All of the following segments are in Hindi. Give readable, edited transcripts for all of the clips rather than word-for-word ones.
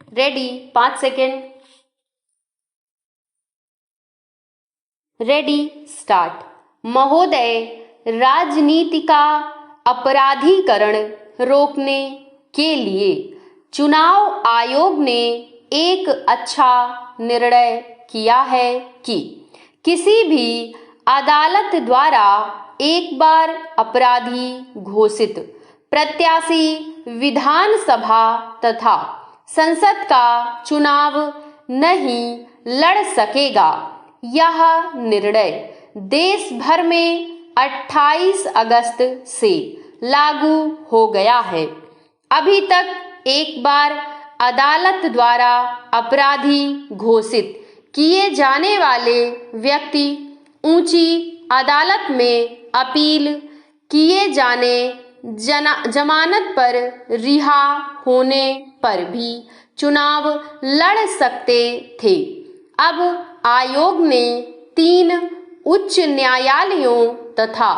Ready 5 second. Ready start. महोदय, राजनीति का अपराधीकरण रोकने के लिए चुनाव आयोग ने एक अच्छा निर्णय किया है कि किसी भी अदालत द्वारा एक बार अपराधी घोषित प्रत्याशी विधानसभा तथा संसद का चुनाव नहीं लड़ सकेगा। यह निर्णय देश भर में 28 अगस्त से लागू हो गया है। अभी तक एक बार अदालत द्वारा अपराधी घोषित किए जाने वाले व्यक्ति ऊंची अदालत में अपील किए जाने जमानत पर रिहा होने पर भी चुनाव लड़ सकते थे। अब आयोग ने 3 उच्च न्यायालयों तथा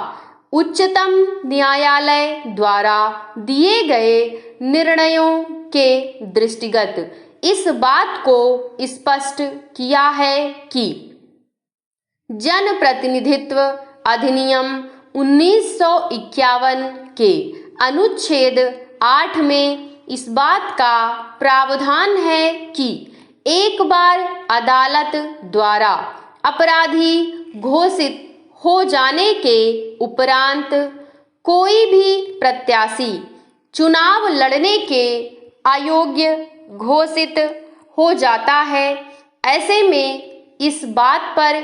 उच्चतम न्यायालय द्वारा दिए गए निर्णयों के दृष्टिगत इस बात को स्पष्ट किया है कि जनप्रतिनिधित्व अधिनियम 1951 के अनुच्छेद 8 में इस बात का प्रावधान है कि एक बार अदालत द्वारा अपराधी घोषित हो जाने के उपरांत कोई भी प्रत्याशी चुनाव लड़ने के अयोग्य घोषित हो जाता है। ऐसे में इस बात पर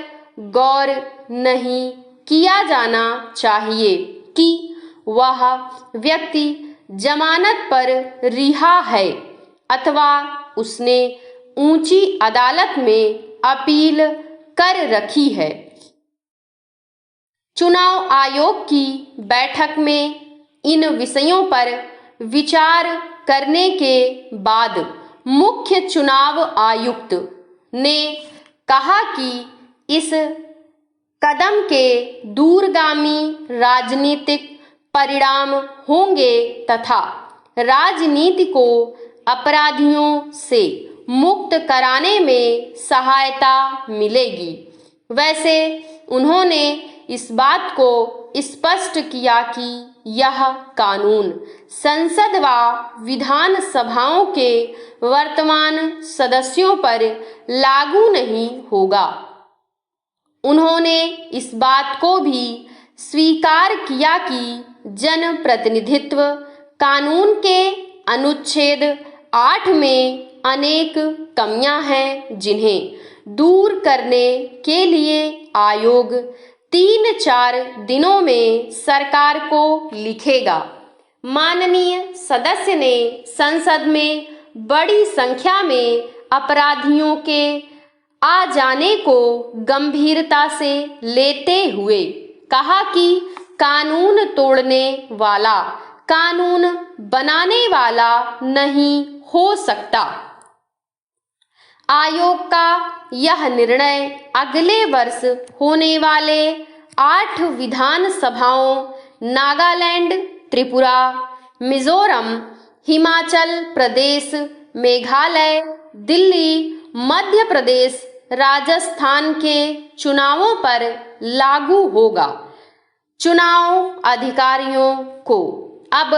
गौर नहीं किया जाना चाहिए कि वह व्यक्ति जमानत पर रिहा है अथवा उसने ऊंची अदालत में अपील कर रखी है। चुनाव आयोग की बैठक में इन विषयों पर विचार करने के बाद मुख्य चुनाव आयुक्त ने कहा कि इस कदम के दूरगामी राजनीतिक परिणाम होंगे तथा राजनीति को अपराधियों से मुक्त कराने में सहायता मिलेगी। वैसे उन्होंने इस बात को स्पष्ट किया कि यह कानून संसद व विधानसभाओं के वर्तमान सदस्यों पर लागू नहीं होगा। उन्होंने इस बात को भी स्वीकार किया कि जनप्रतिनिधित्व कानून के अनुच्छेद 8 में अनेक कमियां हैं जिन्हें दूर करने के लिए आयोग 3-4 दिनों में सरकार को लिखेगा। माननीय सदस्य ने संसद में बड़ी संख्या में अपराधियों के आ जाने को गंभीरता से लेते हुए कहा कि कानून तोड़ने वाला कानून बनाने वाला नहीं हो सकता। आयोग का यह निर्णय अगले वर्ष होने वाले 8 विधानसभाओं नागालैंड, त्रिपुरा, मिजोरम, हिमाचल प्रदेश, मेघालय, दिल्ली, मध्य प्रदेश, राजस्थान के चुनावों पर लागू होगा। चुनाव अधिकारियों को अब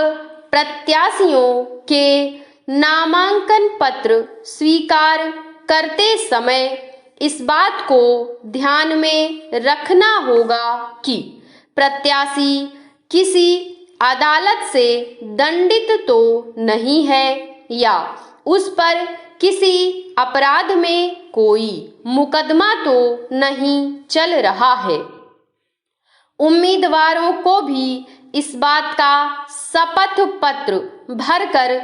प्रत्याशियों के नामांकन पत्र स्वीकार करते समय इस बात को ध्यान में रखना होगा कि प्रत्याशी किसी अदालत से दंडित तो नहीं है या उस पर किसी अपराध में कोई मुकदमा तो नहीं चल रहा है। उम्मीदवारों को भी इस बात का शपथ पत्र भरकर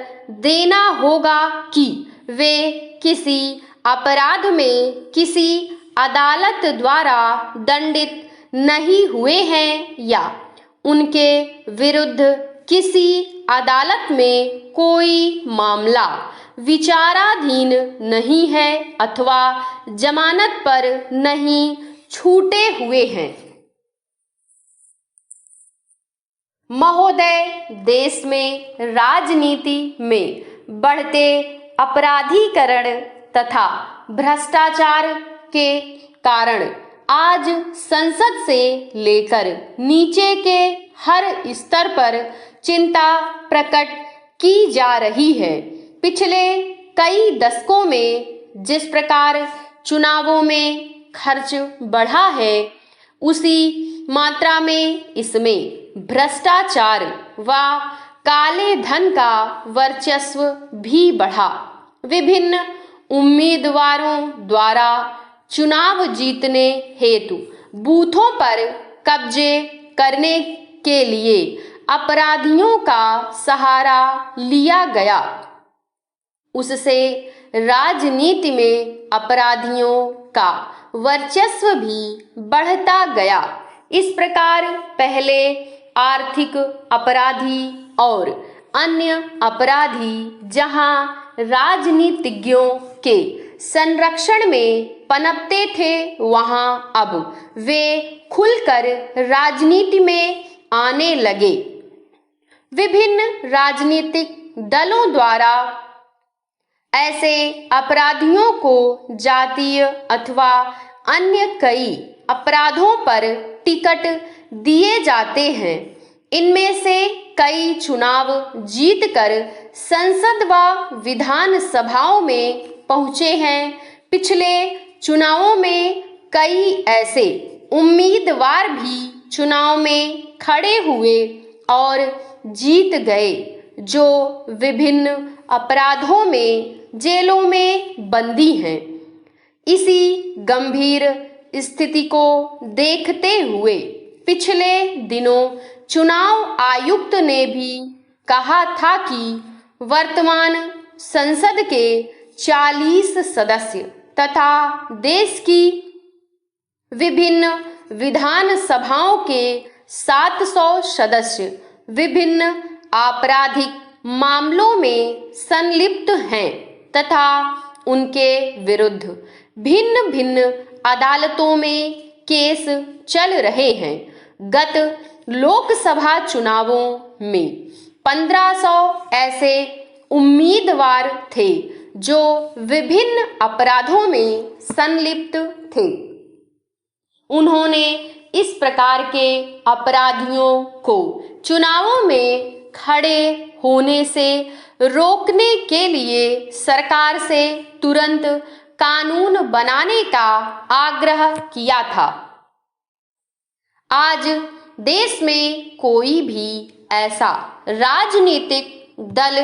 देना होगा कि वे किसी अपराध में किसी अदालत द्वारा दंडित नहीं हुए हैं या उनके विरुद्ध किसी अदालत में कोई मामला विचाराधीन नहीं है अथवा जमानत पर नहीं छूटे हुए हैं। महोदय, देश में राजनीति में बढ़ते अपराधीकरण तथा भ्रष्टाचार के कारण आज संसद से लेकर नीचे के हर स्तर पर चिंता प्रकट की जा रही है। पिछले कई दशकों में जिस प्रकार चुनावों में खर्च बढ़ा है, उसी मात्रा में इसमें भ्रष्टाचार व काले धन का वर्चस्व भी बढ़ा। विभिन्न उम्मीदवारों द्वारा चुनाव जीतने हेतु बूथों पर कब्जे करने के लिए अपराधियों का सहारा लिया गया। उससे राजनीति में अपराधियों का वर्चस्व भी बढ़ता गया। इस प्रकार पहले आर्थिक अपराधी और अन्य अपराधी जहां राजनीतिज्ञों के संरक्षण में पनपते थे, वहां अब वे खुलकर राजनीति में आने लगे। विभिन्न राजनीतिक दलों द्वारा ऐसे अपराधियों को जातीय अथवा अन्य कई अपराधों पर टिकट दिए जाते हैं। इनमें से कई चुनाव जीतकर संसद व विधान सभाओं में पहुंचे हैं। पिछले चुनावों में कई ऐसे उम्मीदवार भी चुनाव में खड़े हुए और जीत गए, जो विभिन्न अपराधों में जेलों में बंदी हैं। इसी गंभीर स्थिति को देखते हुए पिछले दिनों चुनाव आयुक्त ने भी कहा था कि वर्तमान संसद के 40 सदस्य तथा देश की विभिन्न विधान सभाओं के 700 सदस्य विभिन्न आपराधिक मामलों में संलिप्त हैं तथा उनके विरुद्ध भिन्न भिन्न अदालतों में केस चल रहे हैं। गत लोकसभा चुनावों में 1500 ऐसे उम्मीदवार थे जो विभिन्न अपराधों में संलिप्त थे। उन्होंने इस प्रकार के अपराधियों को चुनावों में खड़े होने से रोकने के लिए सरकार से तुरंत कानून बनाने का आग्रह किया था। आज देश में कोई भी ऐसा राजनीतिक दल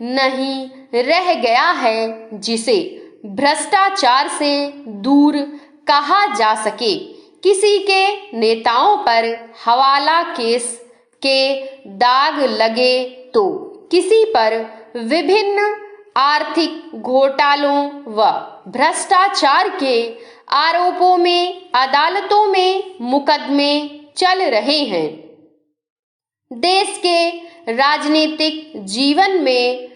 नहीं रह गया है जिसे भ्रष्टाचार से दूर कहा जा सके। किसी के नेताओं पर हवाला केस के दाग लगे तो किसी पर विभिन्न आर्थिक घोटालों व भ्रष्टाचार के आरोपों में अदालतों में मुकदमे चल रहे हैं। देश के राजनीतिक जीवन में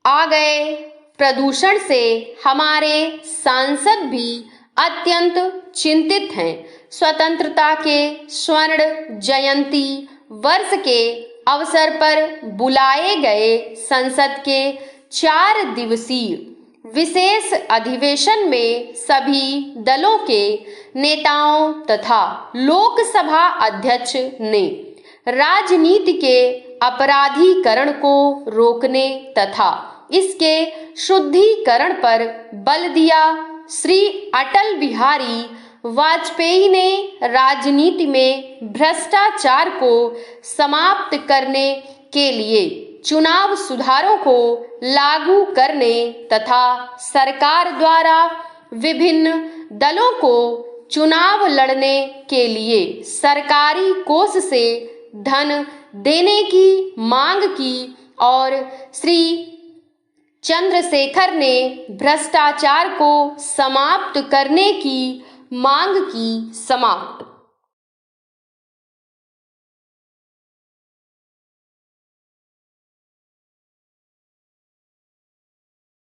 आ गए प्रदूषण से हमारे सांसद भी अत्यंत चिंतित हैं। स्वतंत्रता के स्वर्ण जयंती वर्ष के अवसर पर बुलाए गए संसद के 4 दिवसीय विशेष अधिवेशन में सभी दलों के नेताओं तथा लोकसभा अध्यक्ष ने राजनीति के अपराधीकरण को रोकने तथा इसके शुद्धिकरण पर बल दिया। श्री अटल बिहारी वाजपेयी ने राजनीति में भ्रष्टाचार को समाप्त करने के लिए चुनाव सुधारों को लागू करने तथा सरकार द्वारा विभिन्न दलों को चुनाव लड़ने के लिए सरकारी कोष से धन देने की मांग की और श्री चंद्रशेखर ने भ्रष्टाचार को समाप्त करने की मांग की। समाप्त।